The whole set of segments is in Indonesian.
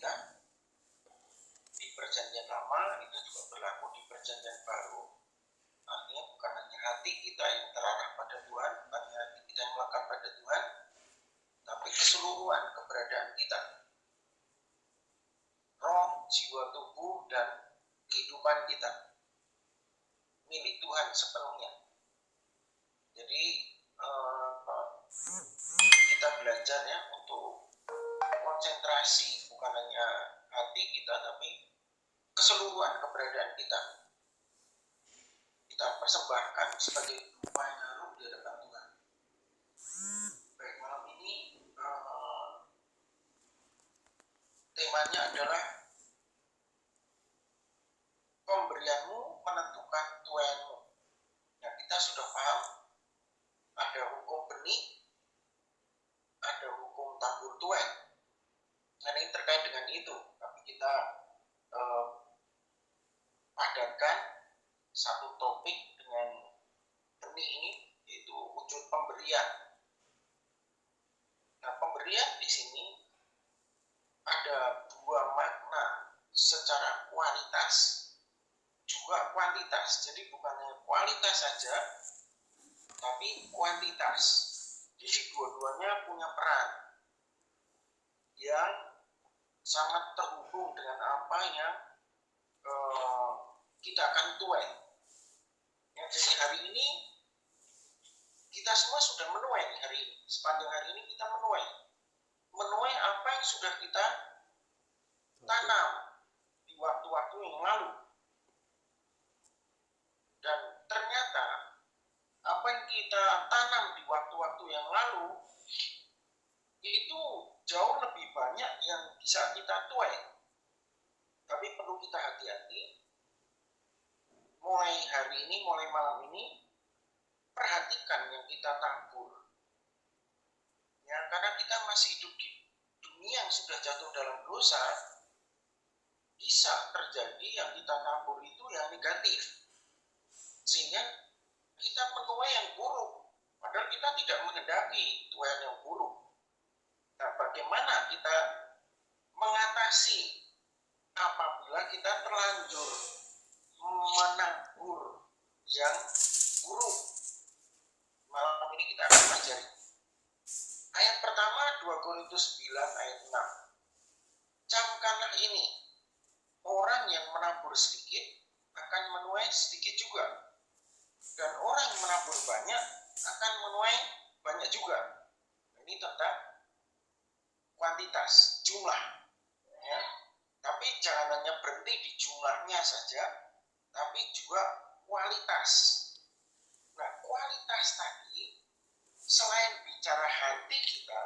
kita di perjanjian lama itu juga berlaku di perjanjian baru. Artinya bukan hanya hati kita yang terarah pada Tuhan, bukan hanya hati kita yang melekat pada Tuhan, tapi keseluruhan keberadaan kita, roh, jiwa, tubuh, dan kehidupan kita milik Tuhan sepenuhnya. Jadi kita belajar ya untuk konsentrasi, bukan hanya hati kita, tapi keseluruhan keberadaan kita persembahkan sebagai upah yang harum di hadapan Tuhan. Baik, malam ini temanya adalah pemberianmu menentukan tuayanmu. Nah, kita sudah paham ada hukum benih, ada hukum tabur tuai. Nah, ini terkait dengan itu, tapi kita padatkan satu topik dengan benih ini, yaitu wujud pemberian. Nah, pemberian di sini ada dua makna secara kualitas juga kuantitas. Jadi bukan hanya kualitas saja, tapi kuantitas. Jadi dua-duanya punya peran yang sangat terhubung dengan apa yang kita akan tuai. Ya, jadi hari ini kita semua sudah menuai hari ini. Sepanjang hari ini kita menuai apa yang sudah kita tanam di waktu-waktu yang lalu. Dan ternyata apa yang kita tanam di waktu-waktu yang lalu itu jauh lebih banyak yang bisa kita tuai. Tapi perlu kita hati-hati. Mulai hari ini, mulai malam ini, perhatikan yang kita tabur. Ya, karena kita masih hidup di dunia yang sudah jatuh dalam dosa, bisa terjadi yang kita tabur itu yang negatif. Sehingga kita menuai yang buruk, padahal kita tidak menghendaki tuayan yang buruk. Nah, bagaimana kita mengatasi apabila kita terlanjur menabur yang buruk? Malam ini kita akan pelajari. Ayat pertama 2 Korintus 9 ayat 6. Camkanlah ini, orang yang menabur sedikit akan menuai sedikit juga, dan orang yang menabur banyak akan menuai banyak juga. Ini tentang kuantitas, jumlah. Ya. Tapi jangan hanya berhenti di jumlahnya saja, tapi juga kualitas. Nah, kualitas tadi, selain bicara hati kita,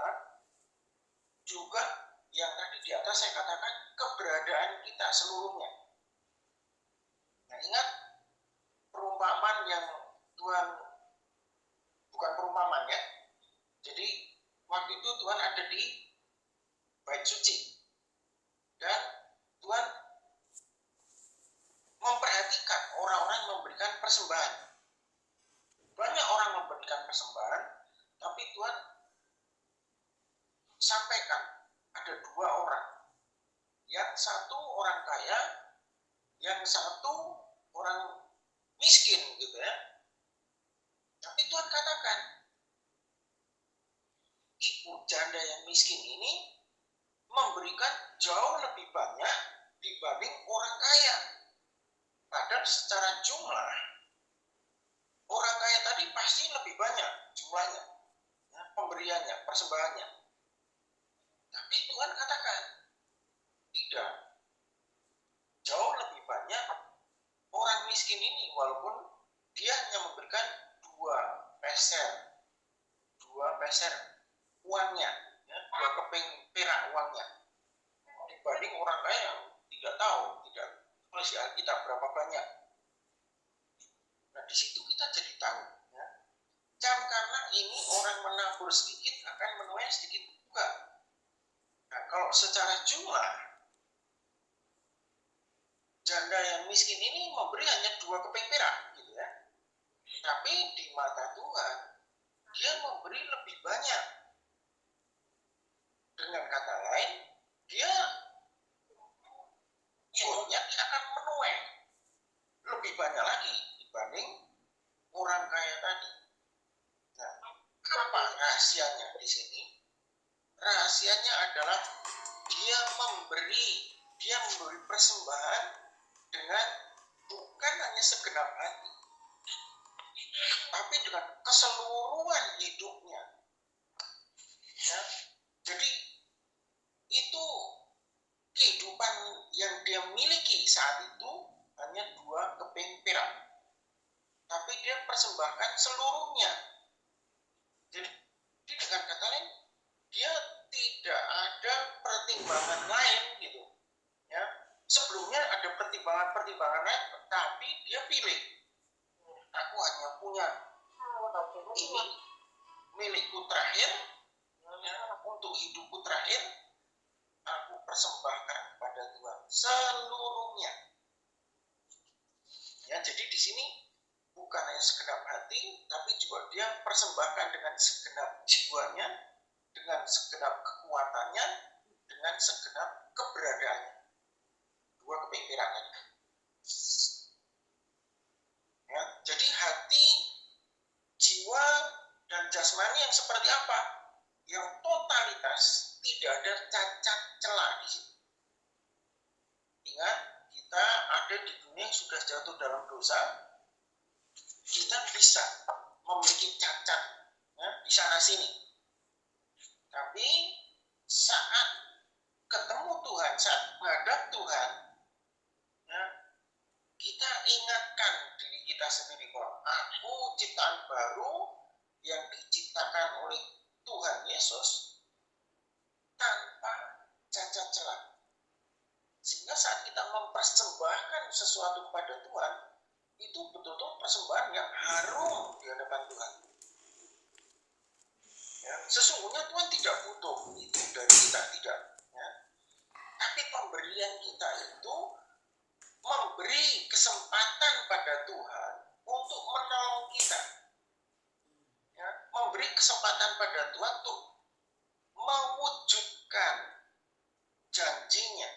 juga yang tadi di atas saya katakan keberadaan kita seluruhnya. Nah, ingat perumpamaan yang Tuhan, bukan perumpamaan ya. Jadi waktu itu Tuhan ada di bait suci. Dan Tuhan memperhatikan orang-orang yang memberikan persembahan. Banyak orang memberikan persembahan, tapi Tuhan sampaikan ada dua orang. Yang satu orang kaya, yang satu orang miskin gitu ya. Tapi Tuhan katakan, ibu janda yang miskin ini memberikan jauh lebih banyak dibanding orang kaya. Padahal secara jumlah, orang kaya tadi pasti lebih banyak jumlahnya, ya, pemberiannya, persembahannya. Tapi Tuhan katakan, tidak. Jauh lebih banyak orang miskin ini, walaupun dia hanya memberikan 2 peser uangnya, ya, 2 keping perak uangnya, dibanding orang kaya yang tidak tahu, tidak tulis di Alkitab berapa banyak. Nah, di situ kita jadi tahu, ya. Karena ini orang menabur sedikit akan menuai sedikit juga. Nah, kalau secara jumlah, janda yang miskin ini memberi hanya 2 keping perak, gitu ya. Tapi di mata Tuhan, dia memberi lebih banyak. Dengan kata lain, dia dia memberi persembahan dengan bukan hanya segenap hati, tapi dengan keseluruhan hidupnya. Ya, jadi itu kehidupan yang dia miliki saat itu hanya 2 keping perak, tapi dia persembahkan seluruhnya. Jadi dengan kata lain, dia tidak ada pertimbangan lain gitu. Ya, sebelumnya ada pertimbangan lain, tapi dia pilih. Aku hanya punya ini milikku terakhir, ya, untuk hidupku terakhir, aku persembahkan kepada Tuhan seluruhnya. Ya, jadi di sini bukan hanya segenap hati, tapi juga dia persembahkan dengan segenap jiwanya, dengan segenap kekuatannya, dengan segenap keberadaannya. 2 keping perak tadi. Ya, jadi hati, jiwa, dan jasmani yang seperti apa? Yang totalitas, tidak ada cacat celah di situ. Ingat, kita ada di dunia yang sudah jatuh dalam dosa, kita bisa memiliki cacat, ya, di sana sini. Tapi saat ketemu Tuhan, saat menghadap Tuhan, ya, kita ingatkan diri kita sendiri bahwa aku ciptaan baru yang diciptakan oleh Tuhan Yesus tanpa cacat celah. Sehingga saat kita mempersembahkan sesuatu kepada Tuhan, itu betul-betul persembahan yang harum di hadapan Tuhan. Ya, sesungguhnya Tuhan tidak butuh itu dari kita, tidak. Ya. Tapi pemberian kita itu memberi kesempatan pada Tuhan untuk menolong kita. Ya, memberi kesempatan pada Tuhan untuk mewujudkan janjinya.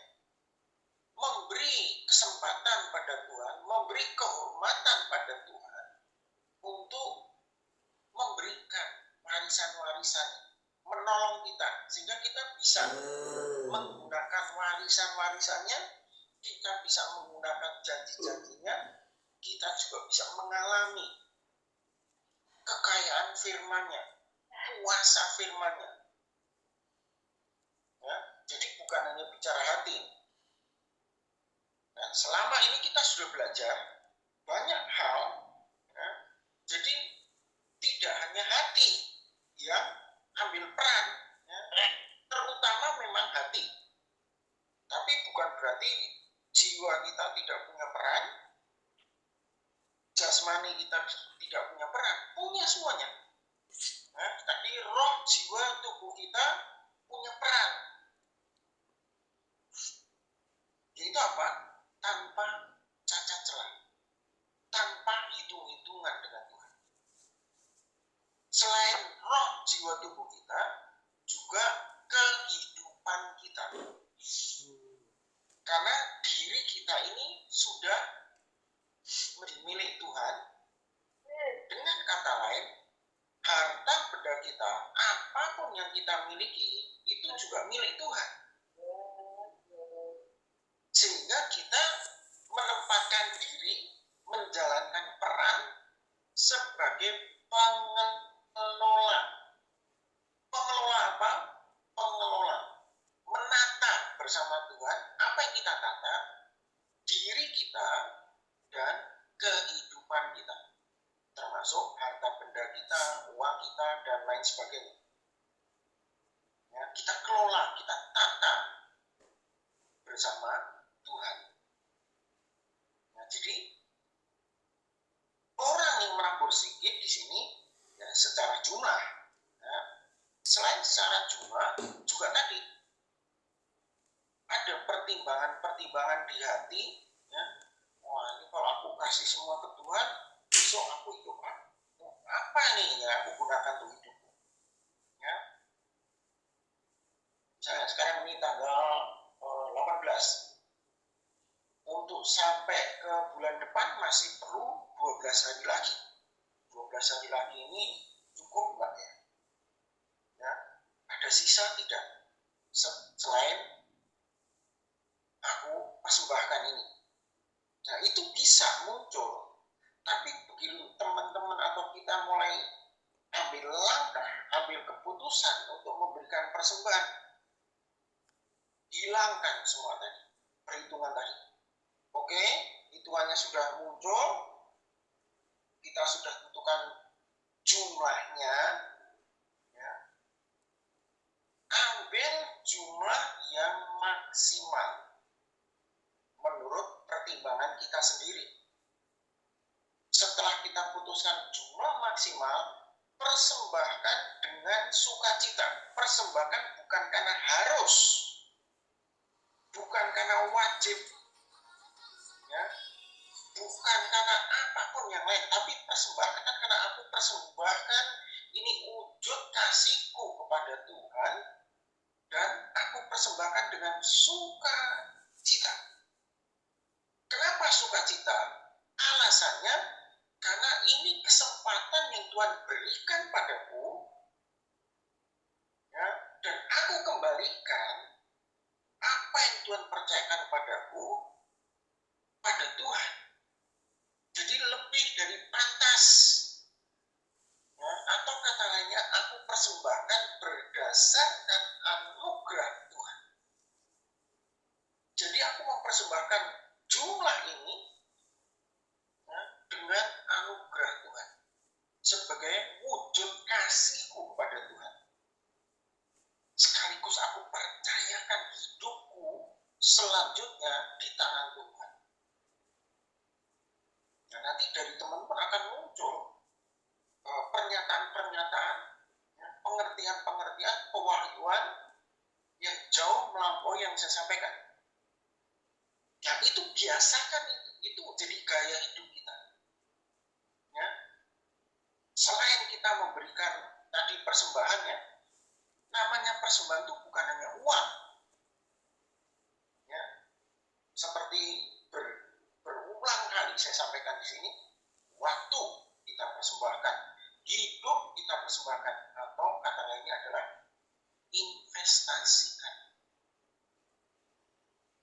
Memberi kesempatan pada Tuhan, memberi kehormatan pada Tuhan untuk memberikan warisan-warisan, menolong kita, sehingga kita bisa menggunakan warisan-warisannya, kita bisa menggunakan janji-janjinya, kita juga bisa mengalami kekayaan firman-Nya, kuasa firman-Nya. Ya, jadi bukan hanya bicara hati. Nah, selama ini kita sudah belajar banyak hal, ya, jadi tidak hanya hati yang ambil peran, ya, terutama memang hati. Tapi bukan berarti jiwa kita tidak punya peran, jasmani kita tidak punya peran, punya semuanya. Nah, tadi roh, jiwa, tubuh kita punya peran. Yaitu apa? Tanpa cacat celah, tanpa hitung-hitungan dengan Tuhan. Selain roh, jiwa, tubuh kita, juga kehidupan kita. Karena diri kita ini sudah milik Tuhan. Dengan kata lain, harta benda kita, apapun yang kita miliki, itu juga milik Tuhan. Sehingga kita menempatkan diri, menjalankan peran sebagai pengelola. Pengelola apa? Pengelola. Menata bersama Tuhan apa yang kita tata, diri kita dan kehidupan kita. Termasuk harta benda kita, uang kita, dan lain sebagainya. Ya, kita kelola, kita tata bersama Tuhan. Nah, jadi orang yang menabur sedikit di sini, ya, secara jumlah, ya, selain secara jumlah, juga tadi ada pertimbangan-pertimbangan di hati. Ya, wah, ini kalau aku kasih semua ke Tuhan, besok aku hidup apa nih ya aku gunakan untuk hidupku. Ya, misalnya sekarang ini tanggal 18. Untuk sampai ke bulan depan masih perlu 12 hari lagi. 12 hari lagi ini cukup nggak ya? Ya, ada sisa tidak? Selain persembahkan ini. Nah, itu bisa muncul. Tapi begitu teman-teman atau kita mulai ambil langkah, ambil keputusan untuk memberikan persembahan, hilangkan semua tadi, perhitungan tadi. Oke, hitungannya sudah muncul, kita sudah tentukan jumlahnya, ya. Ambil jumlah yang maksimal menurut pertimbangan kita sendiri. Setelah kita putuskan jumlah maksimal, persembahkan dengan sukacita. Persembahkan bukan karena harus, bukan karena wajib, ya, bukan karena apapun yang lain, tapi persembahkan karena aku persembahkan ini wujud kasihku kepada Tuhan, dan aku persembahkan dengan sukacita. Kenapa sukacita? Alasannya karena ini kesempatan yang Tuhan berikan padaku, ya, dan aku kembalikan apa yang Tuhan percayakan padaku pada Tuhan. Jadi lebih dari pantas, ya, atau kata lainnya aku persembahkan berdasarkan anugerah Tuhan. Jadi aku mempersembahkan jumlah ini, ya, dengan anugerah Tuhan sebagai wujud kasihku kepada Tuhan. Sekaligus aku percayakan hidupku selanjutnya di tangan Tuhan. Nah, nanti dari teman-teman akan muncul pernyataan-pernyataan, ya, pengertian-pengertian, pewahyuan yang jauh melampaui yang saya sampaikan. Nah, itu biasakan, itu jadi gaya hidup kita. Ya. Selain kita memberikan tadi persembahannya, namanya persembahan itu bukan hanya uang. Ya. Seperti berulang kali saya sampaikan di sini, waktu kita persembahkan, hidup kita persembahkan, atau kata lainnya adalah investasikan.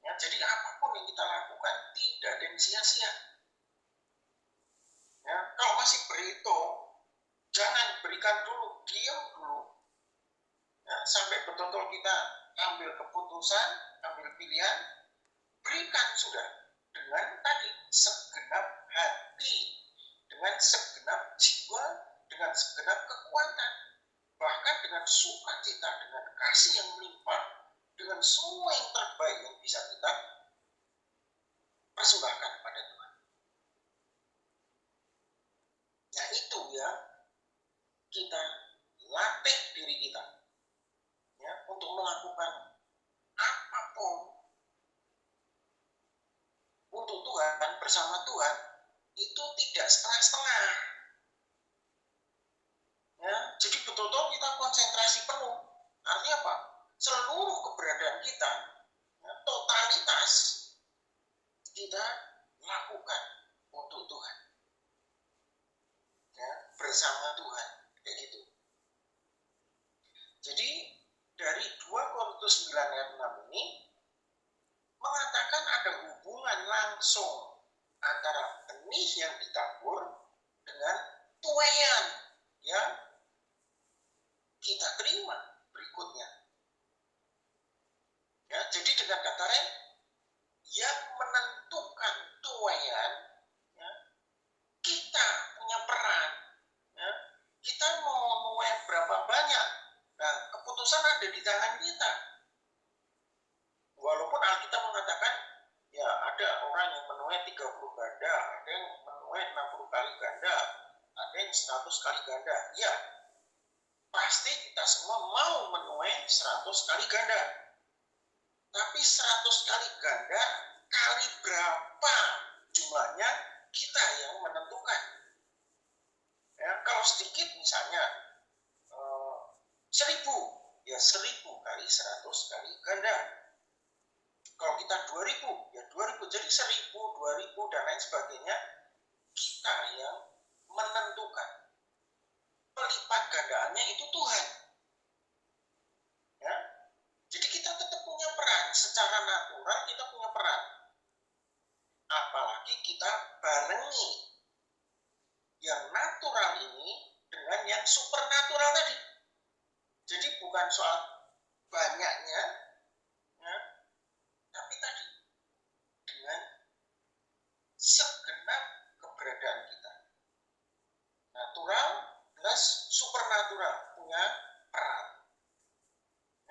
Ya, jadi apapun yang kita lakukan tidak ada yang sia-sia. Ya, kalau masih berhitung, jangan berikan dulu, diam dulu. Ya, sampai betul-betul kita ambil keputusan, ambil pilihan, berikan sudah dengan tadi segenap hati, dengan segenap jiwa, dengan segenap kekuatan, bahkan dengan sukacita, dengan kasih yang melimpah, dengan semua yang terbaik yang bisa kita persembahkan pada Tuhan. Nah, itu ya, kita latih diri kita, ya, untuk melakukan apapun untuk Tuhan, bersama Tuhan, itu tidak setengah-setengah. Ya, jadi betul-betul kita konsentrasi penuh. Artinya apa? Seluruh keberadaan kita, ya, totalitas kita lakukan untuk Tuhan, ya, bersama Tuhan, kayak gitu. Jadi dari 2 Korintus 9 ayat 6 ini mengatakan ada hubungan langsung antara benih yang ditabur dengan tuaian yang kita terima berikutnya. Ya, jadi dengan kata lain, yang menentukan tuaian, ya, kita punya peran. Ya, kita mau menuai berapa banyak, nah, keputusan ada di tangan kita. Walaupun Alkitab mengatakan, ya, ada orang yang menuai 30 ganda, ada yang menuai 60 kali ganda, ada yang 100 kali ganda. Ya, pasti kita semua mau menuai 100 kali ganda. Tapi 100 kali ganda kali berapa jumlahnya kita yang menentukan. Ya, kalau sedikit misalnya 1000, ya 1000 kali 100 kali ganda. Kalau kita 2000, ya 2000, jadi 1000, 2000 dan lain sebagainya, kita yang menentukan. Pelipat gandaannya itu Tuhan. Ya. Jadi kita tetap punya peran, secara natural kita punya peran. kita barengi yang natural ini dengan yang supernatural tadi. Jadi bukan soal banyaknya, ya, tapi tadi dengan segenap keberadaan kita. Natural plus supernatural punya peran.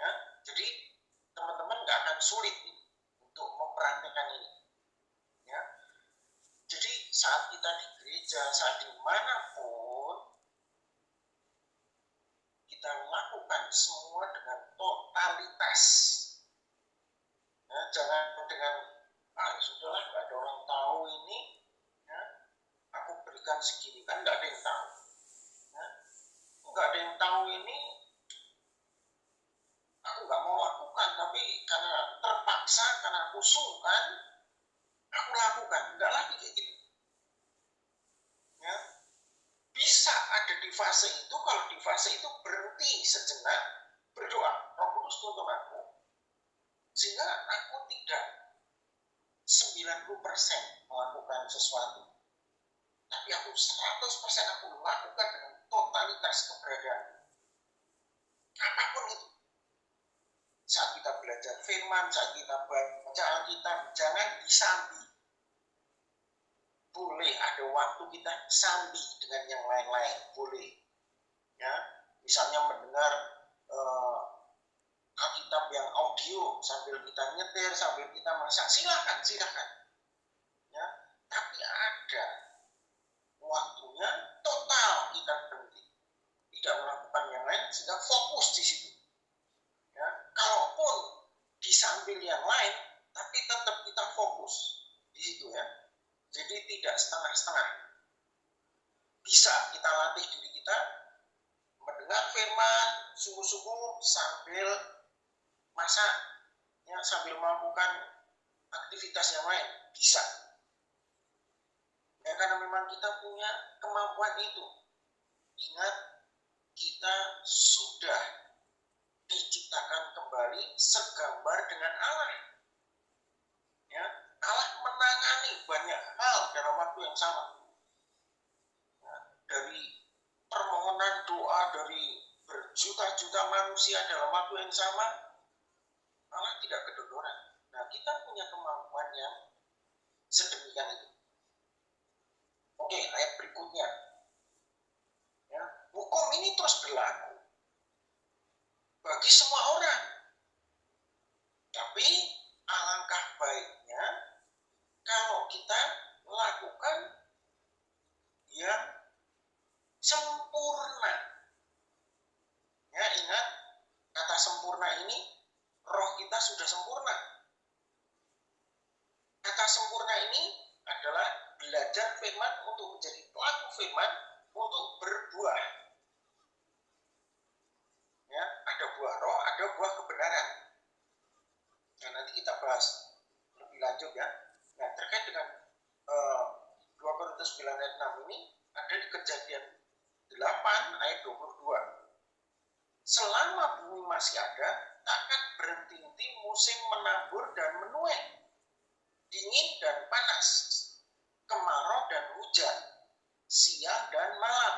Ya, jadi teman-teman nggak akan sulit untuk mempraktikkan ini. Ya, jadi saat kita di gereja, saat dimanapun, kita lakukan semua dengan totalitas. Ya, jangan dengan sudahlah nggak ada orang tahu ini, ya, aku berikan segini, kan nggak ada yang tahu. Ya, nggak ada yang tahu ini, aku nggak mau lakukan, tapi karena terpaksa, karena aku sungkan, aku lakukan. Nggak lagi kayak gitu. Ya, bisa ada di fase itu, kalau di fase itu berhenti sejenak, berdoa, Roh Kudus tuntun aku, sehingga aku tidak 90% melakukan sesuatu, tapi aku 100% aku lakukan dengan totalitas keberadaan. Apapun itu. Saat kita belajar firman, saat kita baca Alkitab, jangan disambi. Boleh ada waktu kita sambi dengan yang lain-lain, boleh. Ya, misalnya mendengar Alkitab yang audio sambil kita nyetir, sambil kita masak, silakan. Ya, tapi ada waktunya total kita berhenti, tidak melakukan yang lain, sehingga fokus di situ. Ya, kalaupun disambil yang lain, tapi tetap kita fokus di situ ya. Jadi tidak setengah-setengah. Bisa kita latih diri kita mendengar firman sungguh-sungguh sambil masak, ya, sambil melakukan aktivitas yang lain, bisa. Ya, karena memang kita punya kemampuan itu. Ingat, kita sudah diciptakan kembali segambar dengan Allah. Ya, Allah menangani banyak hal dalam waktu yang sama. Ya, dari permohonan doa dari berjuta-juta manusia dalam waktu yang sama, Allah tidak kedodoran. Nah, kita punya kemampuan yang sedemikian itu. Oke, ayat berikutnya. Ya, hukum ini terus berlaku bagi semua orang. Tapi alangkah baiknya kalau kita lakukan yang sempurna. Ya, ingat kata sempurna ini, roh kita sudah sempurna. Kata sempurna ini adalah belajar firman untuk menjadi pelaku firman, untuk berbuah. Ya, ada buah roh, ada buah kebenaran. Nah, nanti kita bahas lebih lanjut ya. Nah, terkait dengan 2 Korintus 9 ayat 6 ini, ada di Kejadian 8 ayat 22. Selama bumi masih ada, takkan berhenti-henti musim menabur dan menuai, dingin dan panas, kemarau dan hujan, siang dan malam.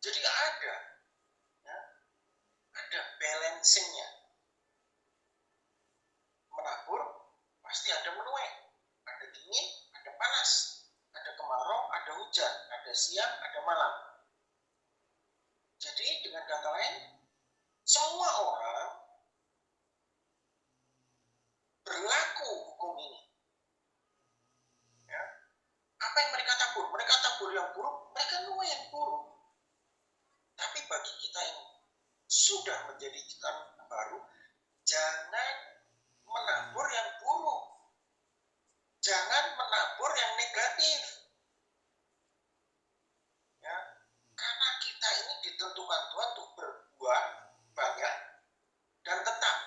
Jadi ada, ya, ada balancingnya. Menabur pasti ada menuai, ada dingin, ada panas, ada kemarau, ada hujan, ada siang, ada malam. Jadi dengan kata lain, semua orang berlaku hukum ini. Ya. Apa yang mereka tabur? Mereka tabur yang buruk, mereka nuai yang buruk. Tapi bagi kita yang sudah menjadi ciptaan baru, jangan menabur yang buruk. Jangan menabur yang negatif. Ya. Karena kita ini ditentukan Tuhan untuk berbuah banyak dan tetap.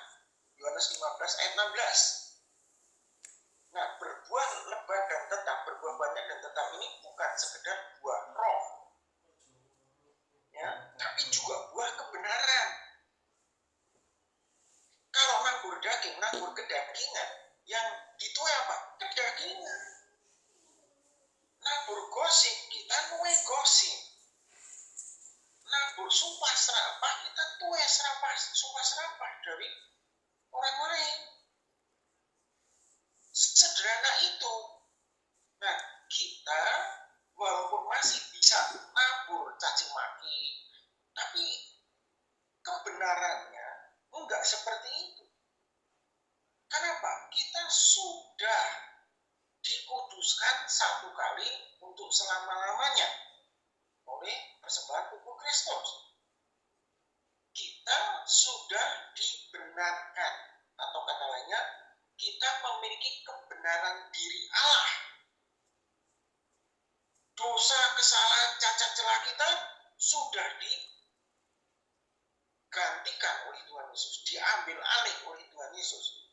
Yohanes 15 ayat 16. Nah, berbuah lebat dan tetap, berbuah banyak dan tetap ini bukan sekedar buah roh. Sederhana itu. Nah, kita walaupun masih bisa nabur caci maki, tapi kebenarannya enggak seperti itu. Kenapa? Kita sudah dikuduskan satu kali untuk selama-lamanya oleh persembahan tubuh Kristus. Kita sudah dibenarkan, atau kata lainnya, kita memiliki kebenaran diri Allah. Dosa, kesalahan, cacat celah kita sudah digantikan oleh Tuhan Yesus, diambil alih oleh Tuhan Yesus.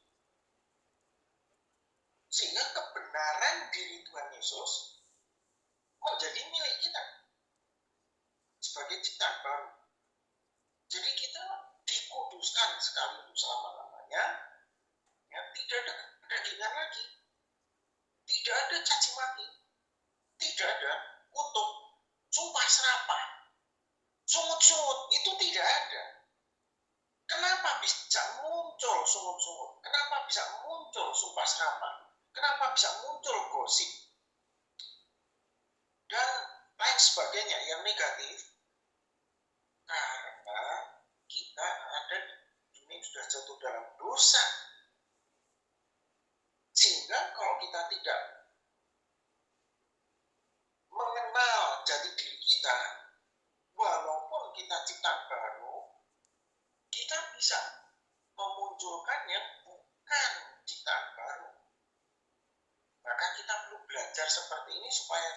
Sehingga kebenaran diri Tuhan Yesus menjadi milik kita sebagai ciptaan baru. Jadi kita dikuduskan sekali untuk selama-lamanya, ya, tidak ada kedagingan lagi, tidak ada caci maki, tidak ada kutuk, sumpah serapah, sungut-sungut, itu tidak ada. Kenapa bisa muncul sungut-sungut? Kenapa bisa muncul sumpah serapah? Kenapa bisa muncul gosip dan lain sebagainya yang negatif? Karena kita ada di dunia yang sudah jatuh dalam dosa. Sehingga kalau kita tidak mengenal jati diri kita, walaupun kita ciptaan baru, kita bisa memunculkan yang bukan ciptaan baru. Maka kita perlu belajar seperti ini supaya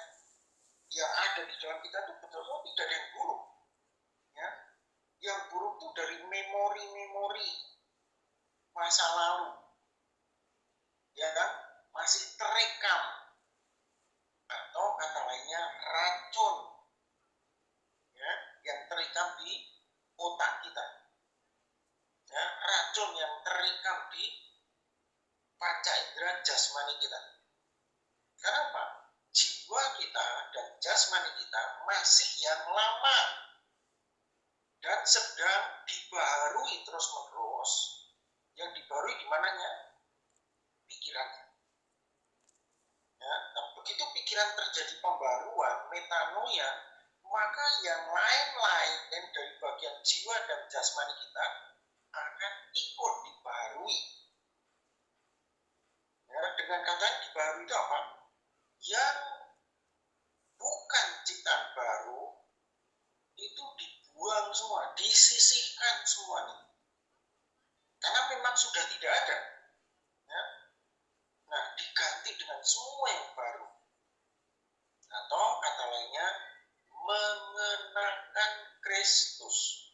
yang ada di dalam kita itu betul-betul tidak ada yang buruk. Ya. Yang buruk itu dari memori-memori masa lalu yang masih terekam, atau kata lainnya racun, ya, yang terekam di otak kita, ya, racun yang terekam di panca indera jasmani kita. Kenapa? Jiwa kita dan jasmani kita masih yang lama dan sedang dibaharui terus-menerus. Yang dibaharui di mananya? Pikirannya. Ya, nah, begitu pikiran terjadi pembaruan, metanoia, maka yang lain-lain dari bagian jiwa dan jasmani kita akan ikut dibaharui. Ya, dengan kata dibaharui itu apa? Yang bukan ciptaan baru itu dibuang semua, disisihkan semuanya, karena memang sudah tidak ada. Ya. Nah, diganti dengan semua yang baru, atau kata lainnya mengenakan Kristus,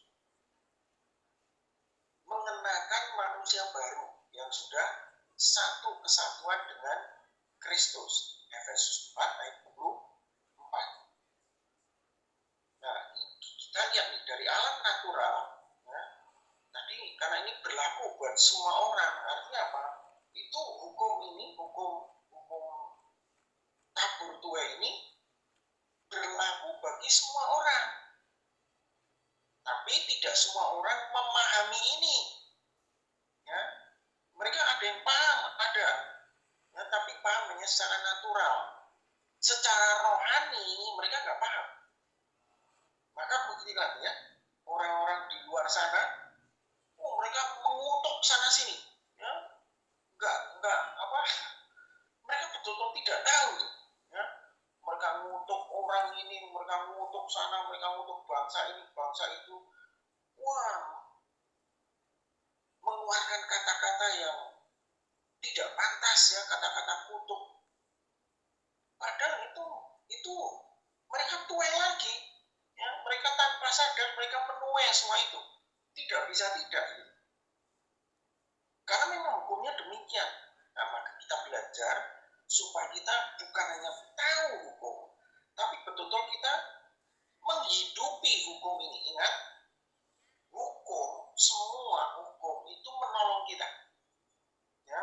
mengenakan manusia baru yang sudah satu kesatuan dengan Kristus. Efesus 4 ayat 24. Nah, kita lihat nih dari alam natural, ya, tadi karena ini berlaku buat semua orang, artinya apa? Itu hukum ini, hukum tabur tuai ini berlaku bagi semua orang. Tapi tidak semua orang memahami ini. Ya, mereka ada yang paham, ada. Ya, tapi pahamnya secara natural. Secara rohani mereka nggak paham. Maka beginilah ya, orang-orang di luar sana, mereka mengutuk sana sini, ya, nggak apa, mereka betul-betul tidak tahu, ya, mereka mengutuk orang ini, mereka mengutuk sana, mereka mengutuk bangsa ini, bangsa itu, wah, mengeluarkan kata-kata yang tidak pantas, ya, kata-kata kutuk. Padahal itu mereka tuai lagi, ya, mereka tanpa sadar mereka menuai semua itu. Tidak bisa tidak, gitu. Karena memang hukumnya demikian. Nah, maka kita belajar supaya kita bukan hanya tahu hukum, tapi betul-betul kita menghidupi hukum ini. Ingat, hukum, semua hukum itu menolong kita. Ya,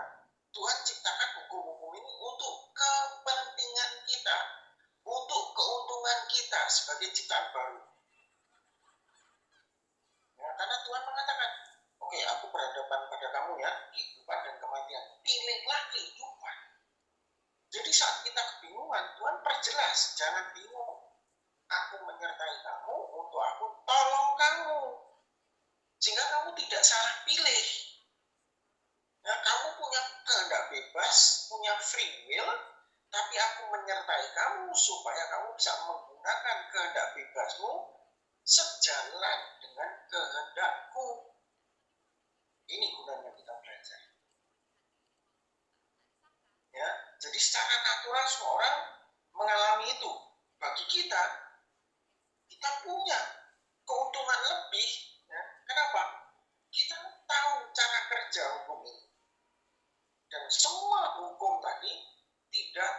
Tuhan ciptakan hukum-hukum ini untuk kepentingan kita, untuk keuntungan kita sebagai ciptaan baru. Ya, karena Tuhan mengatakan, oke, aku berhadapan pada kamu, ya, kehidupan dan kematian. Pilihlah kehidupan. Jadi saat kita kebingungan, Tuhan perjelas, jangan bingung. Aku menyertai kamu untuk aku tolong kamu. Sehingga kamu tidak salah pilih. Nah, kamu punya kehendak bebas, punya free will, tapi aku menyertai kamu supaya kamu bisa menggunakan kehendak bebasmu sejalan dengan kehendakku. Ini gunanya kita belajar. Ya, jadi secara natural semua orang mengalami itu. Bagi kita punya keuntungan lebih. Ya. Kenapa? Kita tahu cara kerja hukum ini. Dan semua hukum tadi tidak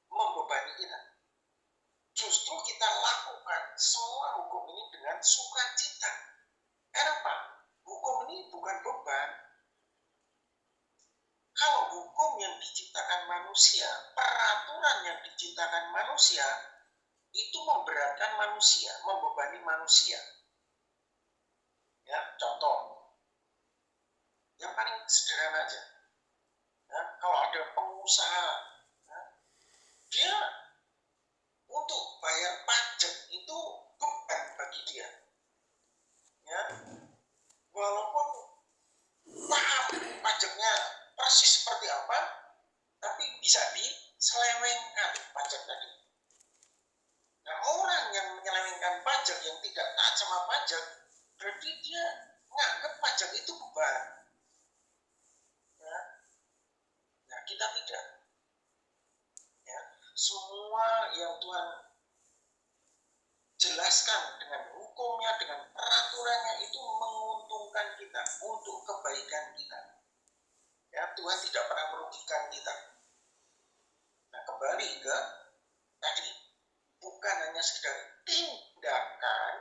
membebani kita. Justru kita lakukan semua hukum ini dengan sukacita. Kenapa? Hukum ini bukan beban. Kalau hukum yang diciptakan manusia, peraturan yang diciptakan manusia, itu memberatkan manusia, membebani manusia. Ya, contoh. Yang paling sederhana aja. Ya, kalau ada pengusaha, ya, dia untuk bayar pajak itu beban bagi dia. Ya, walaupun paham pajaknya persis seperti apa, tapi bisa diselewengkan pajak tadi. Nah, orang yang menyelewengkan pajak, yang tidak taat sama pajak, berarti dia menganggap pajak itu beban. Ya. Nah, kita tidak. Ya. Semua yang Tuhan jelaskan dengan hukumnya, dengan peraturannya itu menguntungkan kita, untuk kebaikan kita. Ya, Tuhan tidak pernah merugikan kita. Nah, kembali ke tadi, bukan hanya sekedar tindakan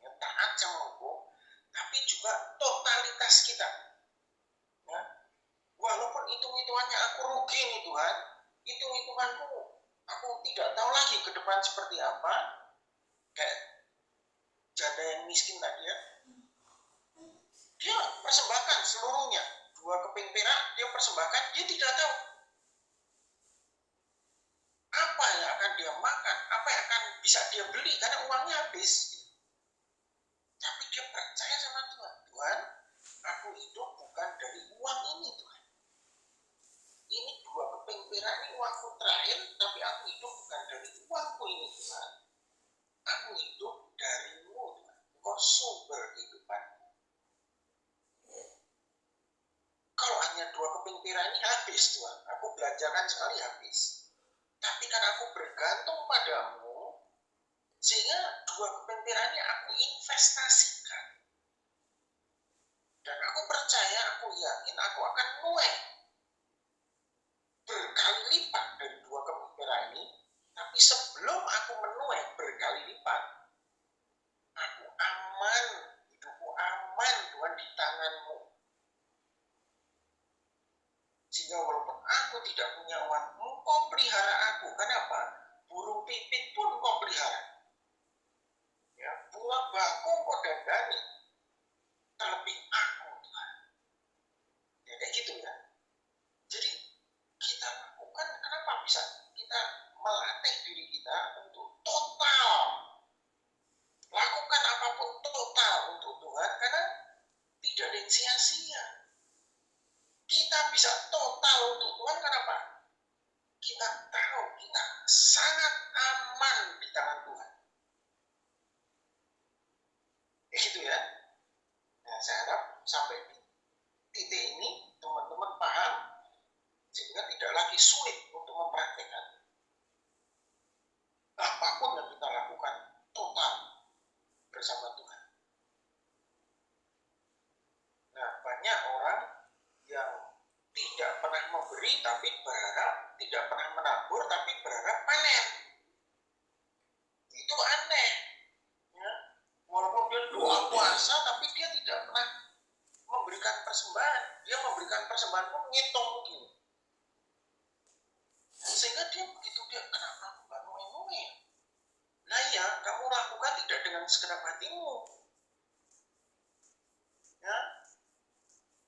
ya, taat sama hukum, tapi juga totalitas kita. Ya. Walaupun hitung-hitungannya aku rugi nih Tuhan, hitung-hitunganku aku tidak tahu lagi ke depan seperti apa, kayak janda yang miskin tadi ya, dia persembahkan seluruhnya, 2 keping perak dia persembahkan, dia tidak tahu apa yang akan dia makan, apa yang akan bisa dia beli karena uangnya habis. Tapi dia percaya sama Tuhan. Tuhan, aku hidup bukan dari uang ini Tuhan. Ini 2 keping perak ini uangku terakhir, tapi aku hidup bukan dari uangku ini Tuhan. Aku hidup darimu Tuhan. Engkau sumber kehidupan. Kalau hanya 2 keping perak ini habis Tuhan, aku belanjakan sekali habis. Tapi karena aku bergantung padamu, sehingga 2 keping perak ini aku investasikan. Dan aku percaya, aku yakin aku akan nuai berkali lipat dari 2 keping perak ini. Tapi sebelum aku menuai berkali lipat, aku aman, hidupku aman Tuhan di tanganmu. Sehingga walaupun aku tidak punya uang, engkau pelihara aku. Kenapa? Burung pipit pun engkau pelihara. Ya, buah bangku engkau dandani. Terlebih aku Tuhan. Ya kayak gitu ya. Jadi kita lakukan, kenapa bisa kita melatih diri kita untuk total. Lakukan apapun total untuk Tuhan, karena tidak ada yang sia-sia. Kita bisa total untuk Tuhan, kenapa? Kita tahu kita sangat aman di tangan Tuhan. Ya gitu ya. Nah, saya harap sampai di titik ini teman-teman paham, sehingga tidak lagi sulit untuk mempraktekkan. Apapun yang kita lakukan total bersama Tuhan. Nah, banyak orang yang tidak pernah memberi tapi berharap, tidak pernah menabur tapi berharap panen. Itu aneh. Ya. Walaupun dia doa puasa tapi dia tidak pernah memberikan persembahan. Dia memberikan persembahan pun ngitung begini. Sehingga dia begitu, dia kenapa nggak nuai-nuai? Nah ya, kamu lakukan tidak dengan segenap hatimu. Ya.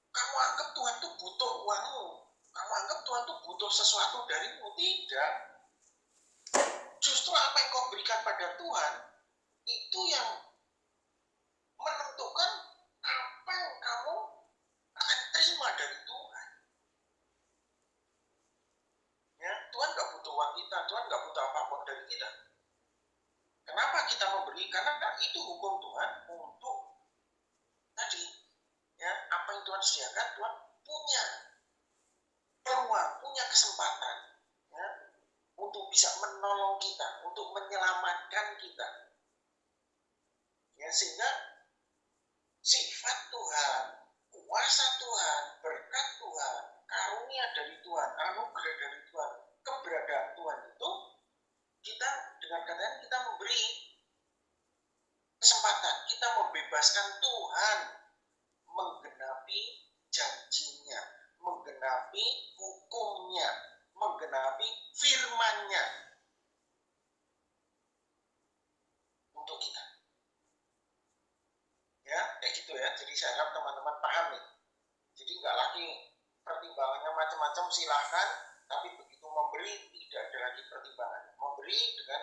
Kamu anggap Tuhan itu butuh uangmu. Kamu anggap Tuhan itu butuh butuh sesuatu darimu, tidak. Justru apa yang kau berikan pada Tuhan itu yang menentukan apa yang kamu akan terima dari Tuhan. Ya, Tuhan nggak butuh uang kita, Tuhan nggak butuh apapun dari kita. Kenapa kita memberi? Karena itu hukum Tuhan untuk tadi, ya, apa yang Tuhan sediakan, Tuhan punya peluang, punya kesempatan, ya, untuk bisa menolong kita, untuk menyelamatkan kita. Ya, sehingga sifat Tuhan, kuasa Tuhan, berkat Tuhan, karunia dari Tuhan, anugerah dari Tuhan, keberadaan Tuhan itu kita dengan katanya kita memberi kesempatan, kita membebaskan Tuhan menggenapi janjinya, menggenapi hukumnya, menggenapi firman-Nya untuk kita. Ya, kayak gitu ya. Jadi saya harap teman-teman paham nih. Jadi nggak lagi pertimbangannya macam-macam, silahkan, tapi begitu memberi tidak ada lagi pertimbangan. Memberi dengan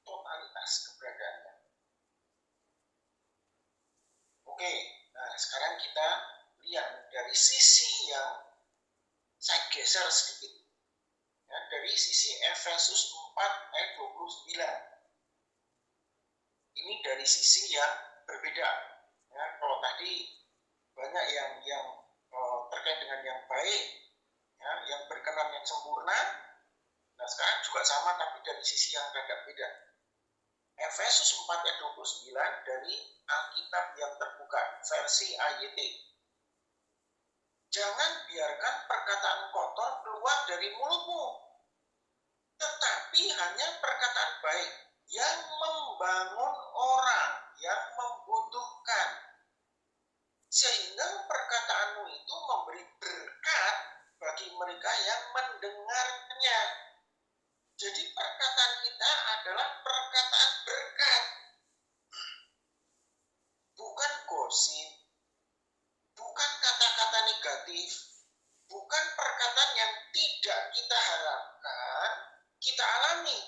totalitas keberadaannya. Oke, nah sekarang kita lihat dari sisi yang saya geser sedikit. Ya, dari sisi Efesus 4 ayat 29. Ini dari sisi yang berbeda. Ya, kalau tadi banyak yang terkait dengan yang baik, ya, yang berkenan, yang sempurna. Nah sekarang juga sama tapi dari sisi yang agak beda. Efesus 4 ayat 29 dari Alkitab yang terbuka versi AYT. Jangan biarkan perkataan kotor keluar dari mulutmu, tetapi hanya perkataan baik yang membangun orang yang membutuhkan, sehingga perkataanmu itu memberi berkat bagi mereka yang mendengarnya. Jadi perkataan kita adalah perkataan berkat, bukan gosip, bukan kata-kata negatif, bukan perkataan yang tidak kita harapkan kita alami.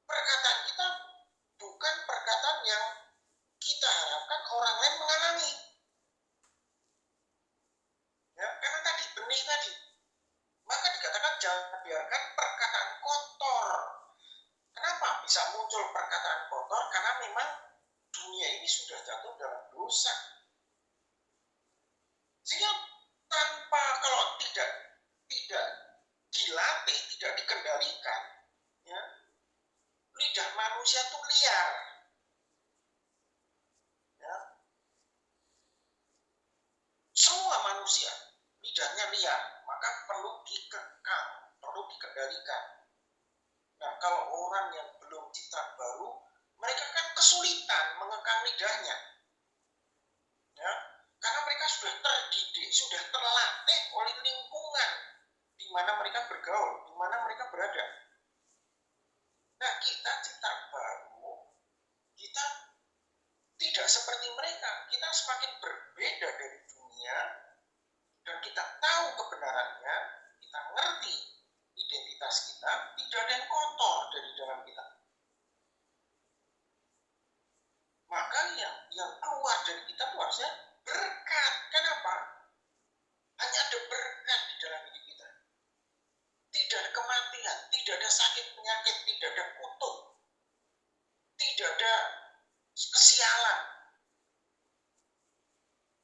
Perkataan kita bukan perkataan yang kita harapkan orang lain mengalami. Ya, karena tadi benih tadi, maka dikatakan jangan biarkan perkataan kotor. Kenapa bisa muncul perkataan kotor? Karena memang dunia ini sudah jatuh dalam dosa. Sehingga tanpa, kalau tidak dilatih, tidak dikendalikan, ya, lidah manusia itu liar. Ya. Semua manusia lidahnya liar, maka perlu dikekang, perlu dikendalikan. Nah, kalau orang yang belum cipta baru, mereka kan kesulitan mengekang lidahnya. Ya, karena mereka sudah terdidik, sudah terlatih oleh lingkungan di mana mereka bergaul, di mana mereka berada. Nah, kita cipta baru, kita tidak seperti mereka. Kita semakin berbeda dari dunia, dan kita tahu kebenarannya, kita ngerti identitas kita, tidak ada yang kotor dari dalam kita. Maka yang keluar dari kita itu harusnya berkat. Kenapa? Hanya ada berkat di dalam hidup kita. Tidak ada kematian, tidak ada sakit penyakit, tidak ada kutuk, tidak ada kesialan.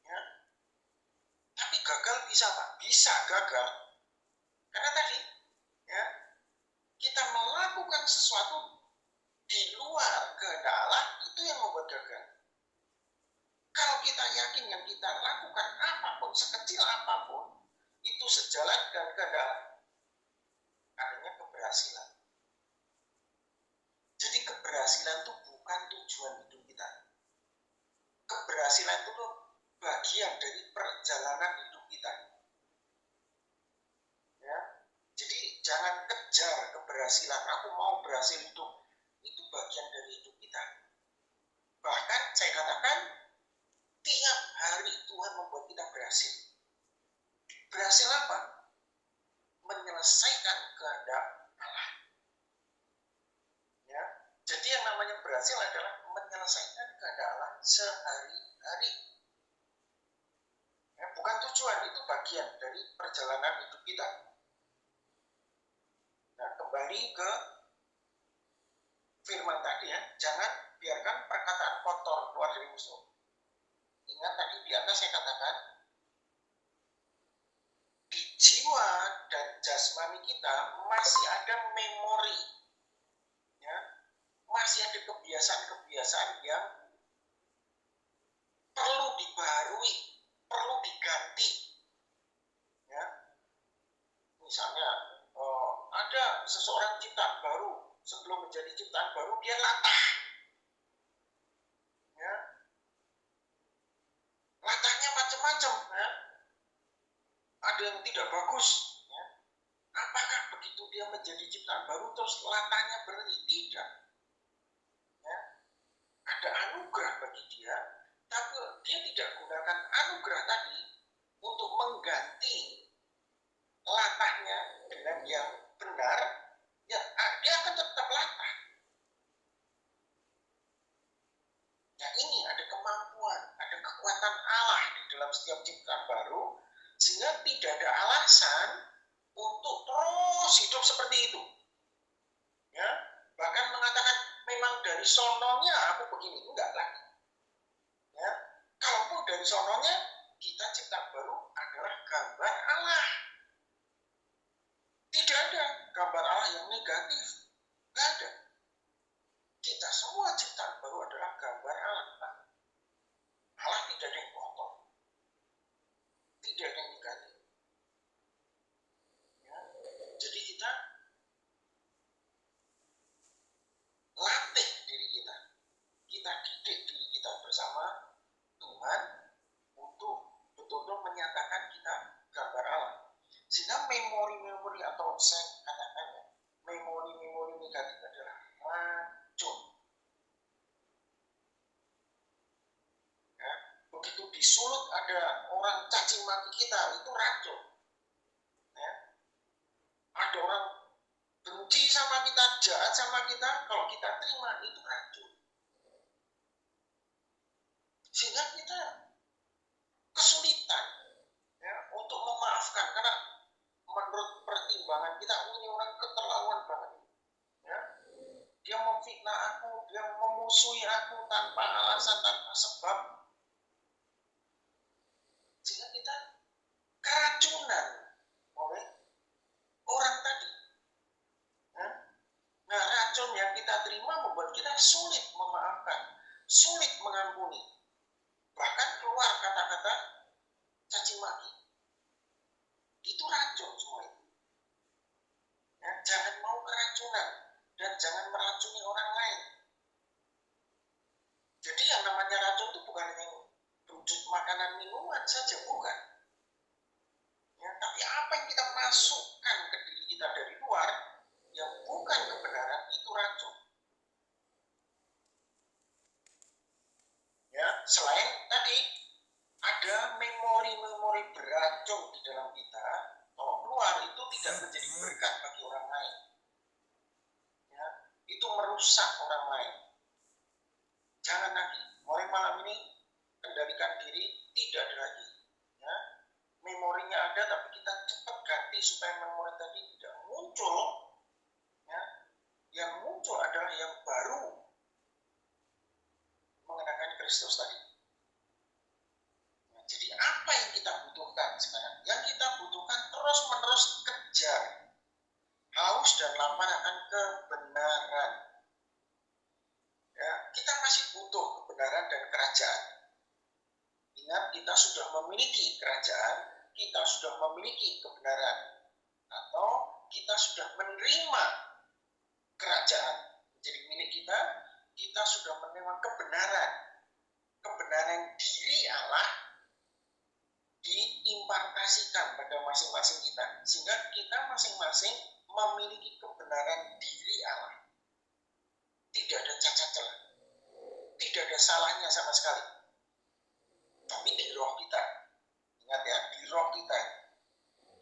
Ya. Tapi gagal bisa Pak? Bisa gagal. Karena tadi, ya, kita melakukan sesuatu di luar kehendak Allah, itu yang membuat gagal. Kalau kita yakin yang kita lakukan apapun, sekecil apapun, itu sejalan dengan kehendak Allah, adanya keberhasilan. Jadi keberhasilan itu bukan tujuan hidup kita. Keberhasilan itu bagian dari perjalanan hidup kita. Ya, jadi jangan kejar keberhasilan. Aku mau berhasil hidup. Itu bagian dari hidup kita. Bahkan saya katakan tiap hari Tuhan membuat kita berhasil. Berhasil apa? sehari-hari. Ya, bukan tujuan, itu bagian dari perjalanan hidup kita. Nah, kembali ke firman tadi ya, jangan biarkan perkataan kotor keluar dari mulut. Ingat tadi di atas saya katakan, di jiwa dan jasmani kita masih ada memori, ya, masih ada kebiasaan-kebiasaan yang perlu dibarui, perlu diganti. Ya. Misalnya, ada seseorang ciptaan baru, sebelum menjadi ciptaan baru dia latah. Ya. Latahnya macam-macam. Ya. Ada yang tidak bagus. Ya. Apakah begitu dia menjadi ciptaan baru terus latahnya berhenti? Tidak. Ya. Ada anugerah bagi dia, tapi dia tidak gunakan anugerah tadi untuk mengganti latahnya dengan yang benar, ya dia akan tetap latah. Ya ini ada kemampuan, ada kekuatan Allah di dalam setiap ciptaan baru, sehingga tidak ada alasan untuk terus hidup seperti itu. Ya, bahkan mengatakan memang dari sononya aku begini, enggak lagi. Ya, kalaupun dari sononya kita ciptaan baru adalah gambar Allah. Tidak ada gambar Allah yang negatif. Tidak ada. Kita semua ciptaan baru adalah gambar Allah. Allah tidak ada yang kotor. Tidak ada yang negatif. Ya. Jadi kita latih diri kita. Kita didik diri kita bersama Tuhan untuk betul-betul menyatakan kita gambar Allah. Sehingga memori-memori atau saya katakan ya, memori-memori negatif adalah racun. Ya, begitu disulut ada orang caci maki kita, itu racun. Ya. Ada orang benci sama kita, jahat sama kita, kalau kita terima itu racun. Sehingga kita kesulitan ya, untuk memaafkan, karena menurut pertimbangan kita ini orang keterlaluan banget. Ya. Dia memfitnah aku, dia memusuhi aku tanpa alasan, tanpa sebab. Sehingga kita keracunan oleh orang tadi. Ya. Nah, racun yang kita terima membuat kita sulit memaafkan, sulit mengampuni. Bahkan keluar kata-kata caci maki. Itu racun semua itu. Ya, jangan mau keracunan dan jangan meracuni orang lain. Jadi yang namanya racun itu bukan yang wujud makanan minuman saja, bukan. Ya, tapi apa yang kita masukkan ke diri kita dari luar yang bukan kebenaran itu racun. Ya, selain tadi ada memori-memori beracun di dalam kita, kalau keluar itu tidak menjadi berkat bagi orang lain. Ya, itu merusak orang lain. Jangan lagi, mulai malam ini kendalikan diri, tidak ada lagi. Ya, memorinya ada, tapi kita cepat ganti supaya memori tadi tidak muncul. Ya, yang muncul adalah yang baru mengenakan Kristus tadi. Nah, jadi apa yang kita butuhkan sekarang? Yang kita butuhkan terus-menerus kejar haus dan lapar akan kebenaran. Ya, kita masih butuh kebenaran dan kerajaan. Ingat, kita sudah memiliki kerajaan, kita sudah memiliki kebenaran, atau kita sudah menerima kerajaan menjadi milik kita. Kita sudah menerima kebenaran diri Allah diimpartasikan pada masing-masing kita, sehingga kita masing-masing memiliki kebenaran diri Allah. Tidak ada cacat celah, tidak ada salahnya sama sekali. Tapi di roh kita, ingat ya, di roh kita,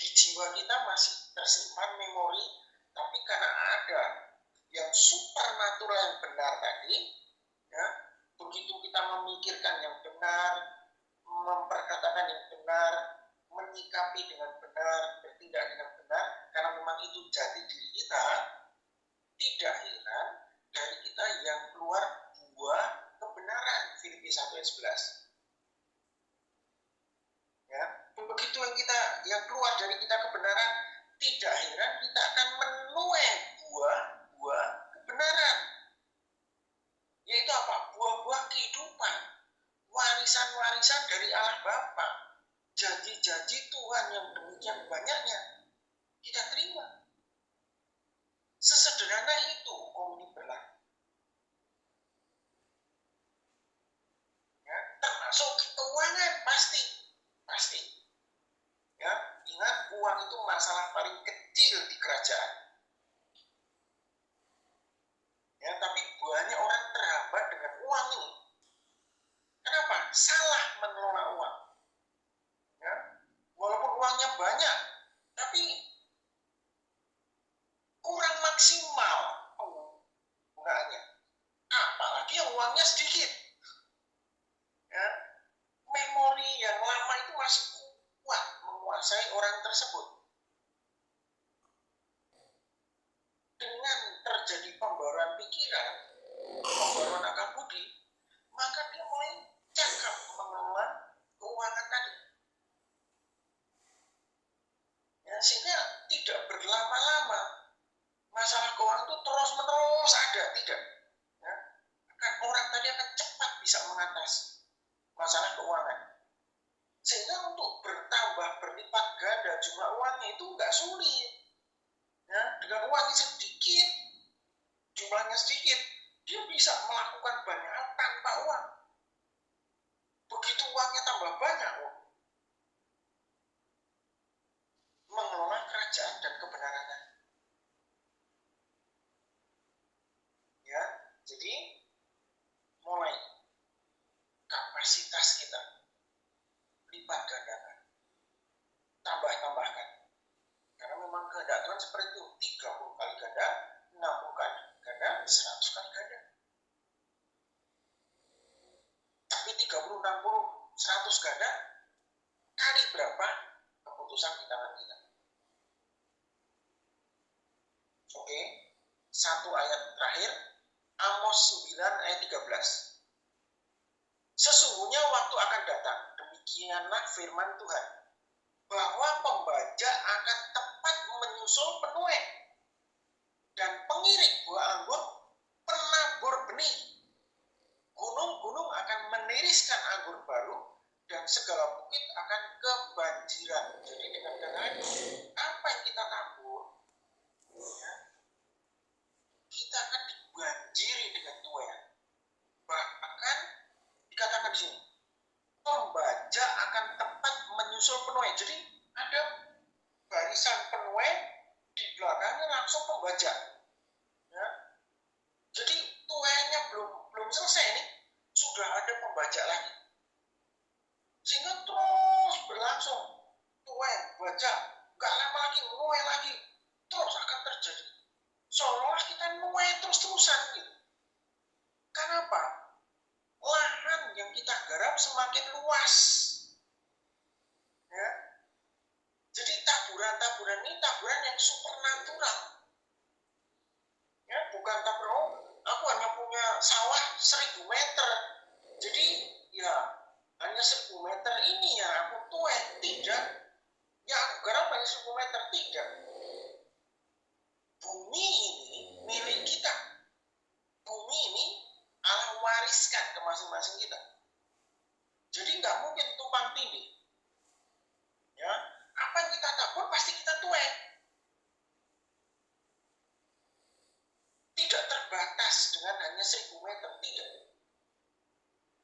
di jiwa kita masih tersimpan memori, tapi karena ada yang supernatural yang benar tadi, ya, begitu kita memikir itu jati diri kita, tidak heran dari kita yang keluar buah kebenaran. Filipi 1 ayat 11. Ya, begitu yang keluar dari kita kebenaran, tidak heran kita akan menuai buah-buah kebenaran. Yaitu apa? Buah-buah kehidupan, warisan-warisan dari Allah Bapa, janji-janji Tuhan yang demikian banyaknya kita terima. Sesederhana itu hukum ini berlaku. Ya, termasuk keuangan pasti. Ya, ingat uang itu masalah paling kecil di kerajaan. Ya, tapi banyak orang terhambat dengan uang ini. Kenapa? Salah mengelola uang. Ya, walaupun uangnya banyak, tapi kurang maksimal penggunaannya. Apalagi yang uangnya sedikit. Ya, memori yang lama itu masih kuat menguasai orang tersebut. Dengan terjadi pembaruan pikiran, pembaruan akal budi, maka dia mulai cakap mengelola keuangan tadi. Ya, sehingga tidak berlama-lama masalah keuangan itu terus-menerus ada, tidak. Ya, orang tadi akan cepat bisa mengatasi masalah keuangan. Sehingga untuk bertambah berlipat ganda jumlah uangnya itu nggak sulit. Ya, dengan uangnya sedikit, jumlahnya sedikit, dia bisa melakukan banyak hal tanpa uang. Begitu uangnya tambah banyak, mengelola kerajaan dan kebenaran. Ya, jadi mulai kapasitas kita lipat gandakan, tambahkan. Karena memang kehendak Tuhan seperti itu, 30 kali ganda, 60 kali ganda, 100 kali ganda. Tapi 30, 60, 100 ganda, kali berapa keputusan di tangan kita. Oke, satu ayat terakhir, Amos 9 ayat 13. Sesungguhnya waktu akan datang, demikianlah firman Tuhan, bahwa pembajak akan tepat menyusul penuai, dan pengirik buah anggur penabur benih. Gunung-gunung akan meniriskan anggur baru, dan segala bukit akan kebanjiran. Jadi dengan kata apa yang kita tabur, ya, kita akan dibanjiri dengan tuaian. Bahkan dikatakan di sini, pembajak akan tepat menyusul penuai. Jadi ada barisan penuai, di belakangnya langsung pembajak. Ya. Jadi tuaiannya belum selesai nih, sudah ada pembajak lagi. Sehingga terus berlangsung tuai, bajak, gak lama lagi nuai lagi, terus akan terjadi. Seolah kita nuai terus-terusan gitu. Kenapa? Lahan yang kita garap semakin luas. Ya. Jadi taburan ini taburan yang supernatural. Ya, bukan taburan, aku hanya punya sawah 1000 meter. Jadi ya hanya 1000 meter ini ya aku tuai, tidak. Ya aku garap hanya 1000 meter, tidak. Bumi ini milik kita. Bumi ini Allah wariskan ke masing-masing kita. Jadi nggak mungkin tumpang tindih. Ya, apa yang kita tabur pasti kita tuai. Tidak terbatas dengan hanya 1000 meter, tidak.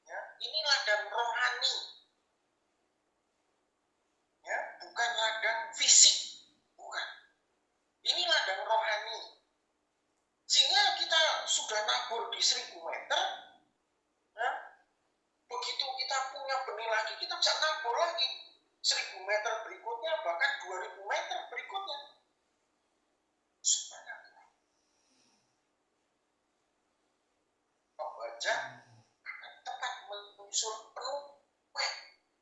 Ya, ini ladang rohani. Ya, bukan ladang fisik, bukan. Ini ladang rohani. Sehingga kita sudah nabur di 1000 meter, ya, begitu kita punya benih lagi, kita bisa nabur lagi 1000 meter berikutnya, bahkan 2000 meter berikutnya. Supernatural. Pembajak akan tepat menyusul penuai,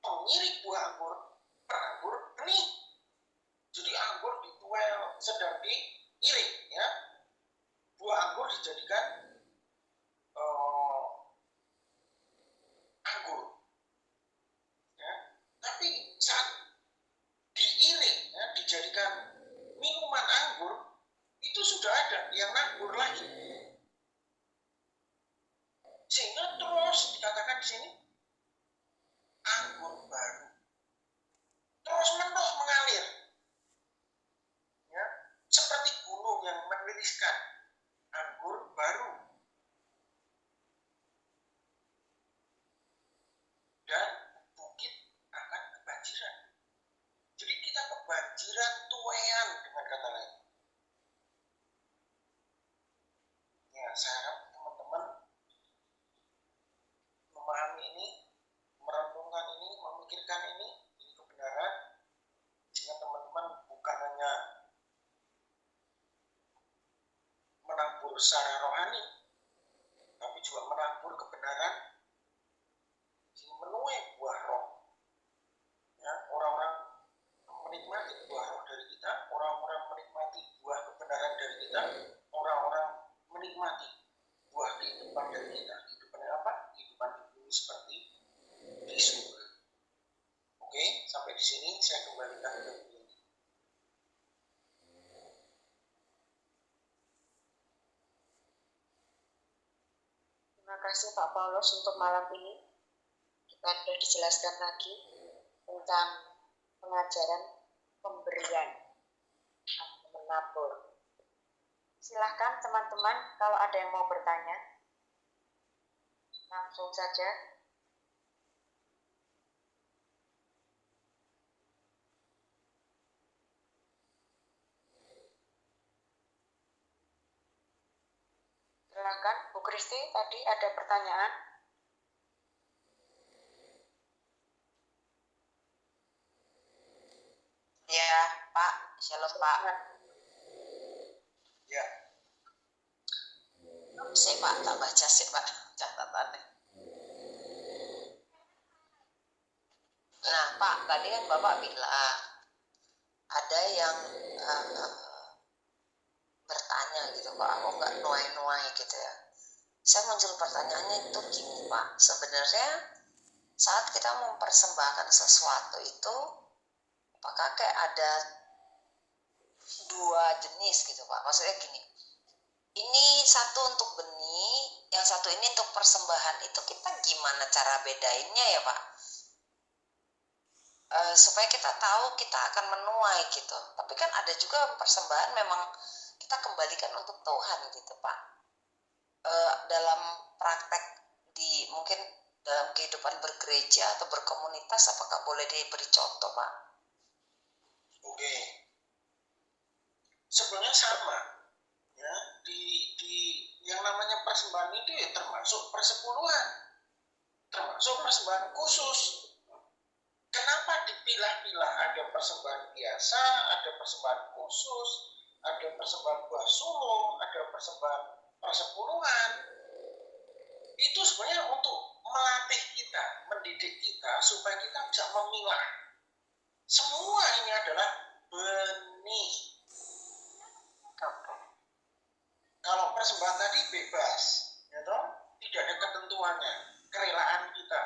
pengirik buah anggur, penabur benih. Jadi anggur dituai sedang di itu sudah ada yang nabur lagi. Sehingga terus dikatakan di sini anggur baru. Terus menerus mengalir. Ya, seperti gunung yang meniriskan anggur baru. Dan bukit akan kebanjiran. Jadi kita kebanjiran tuaian dengan kata lain. Ya, saya harap teman-teman memahami ini, merenungkan ini, memikirkan ini kebenaran, sehingga teman-teman bukan hanya menabur secara rohani, tapi juga menabur kebenaran, sehingga menuai buah roh. Ya, orang-orang menikmati buah roh dari kita, orang-orang menikmati buah kebenaran dari kita, orang-orang menikmati buah kehidupan dari kita. Kehidupan apa? Kehidupan di bumi seperti di surga. Oke, sampai di sini saya kembalikan ke ini. Terima kasih Pak Paulus untuk malam ini. Kita sudah dijelaskan lagi tentang pengajaran pemberian atau menabur. Silahkan teman-teman kalau ada yang mau bertanya, langsung saja. Silahkan Bu Kristi, tadi ada pertanyaan. Ya Pak, shalom Pak. Ya. Saya Pak, tak baca sih Pak catatannya. Nah Pak, tadi kan Bapak bilang ada yang bertanya gitu Pak, aku nggak nuai-nuai gitu ya. Saya muncul pertanyaannya itu gini Pak, sebenarnya saat kita mempersembahkan sesuatu itu apakah kayak ada dua jenis gitu Pak? Maksudnya gini, ini satu untuk benih, yang satu ini untuk persembahan, itu kita gimana cara bedainnya ya Pak? Supaya kita tahu kita akan menuai gitu. Tapi kan ada juga persembahan memang kita kembalikan untuk Tuhan gitu Pak. Dalam praktek di mungkin dalam kehidupan bergereja atau berkomunitas, apakah boleh diberi contoh Pak? Oke. Sebenarnya sama. Ya, di yang namanya persembahan itu ya termasuk persepuluhan, termasuk persembahan khusus. Kenapa dipilah-pilah? Ada persembahan biasa, ada persembahan khusus, ada persembahan buah sulung, ada persembahan persepuluhan. Itu sebenarnya untuk melatih kita, mendidik kita supaya kita bisa memilah. Semua ini adalah benih. Kalau persembahan tadi bebas, ya toh? Tidak ada ketentuannya, kerelaan kita.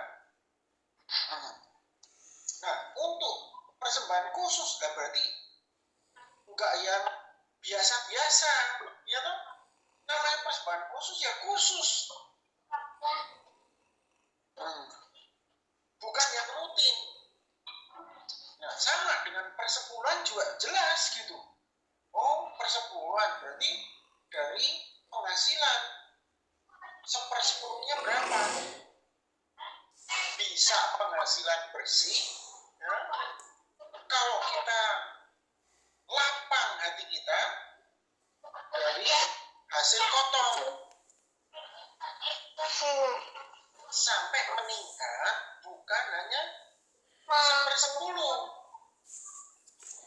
Nah, untuk persembahan khusus kan berarti enggak yang biasa-biasa, ya toh? Namanya persembahan khusus ya khusus. Bukan yang rutin. Nah, sama dengan persepuluhan juga jelas gitu. Oh, persepuluhan berarti dari penghasilan. 1/10-nya berapa? Bisa penghasilan bersih, ya. Kalau kita lapang hati kita dari hasil kotor sampai meningkat, bukan hanya 1/10,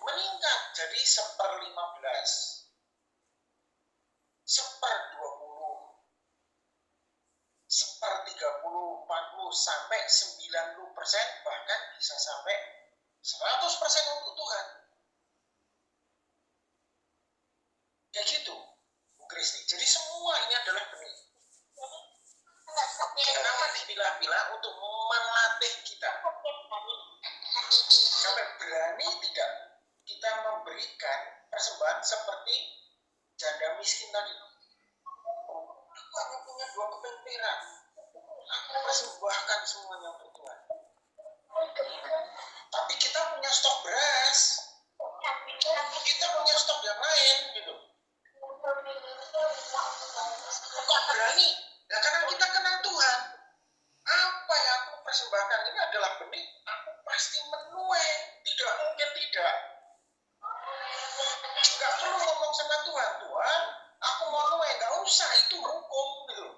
meningkat jadi 1/15, 1/20, 1/30, 40 sampai 90%, bahkan bisa sampai 100% untuk Tuhan. Kayak gitu, Bu Kristi. Jadi semua ini adalah benih. Kenapa dipilah-pilah? Untuk melatih kita sampai berani tidak kita memberikan persembahan seperti janda miskin tadi, aku hanya punya 2 keping perak, aku persembahkan semuanya untuk Tuhan. Tapi kita punya stok beras, kita punya stok yang lain gitu. Kok berani? Ya karena kita kenal Tuhan. Apa yang aku persembahkan ini adalah benih, aku pasti menuai, tidak mungkin tidak. Gak perlu ngomong sama Tuhan, Tuhan, aku mau nuai, gak usah, itu hukum gitu.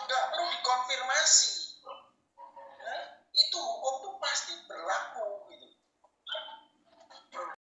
Gak perlu dikonfirmasi.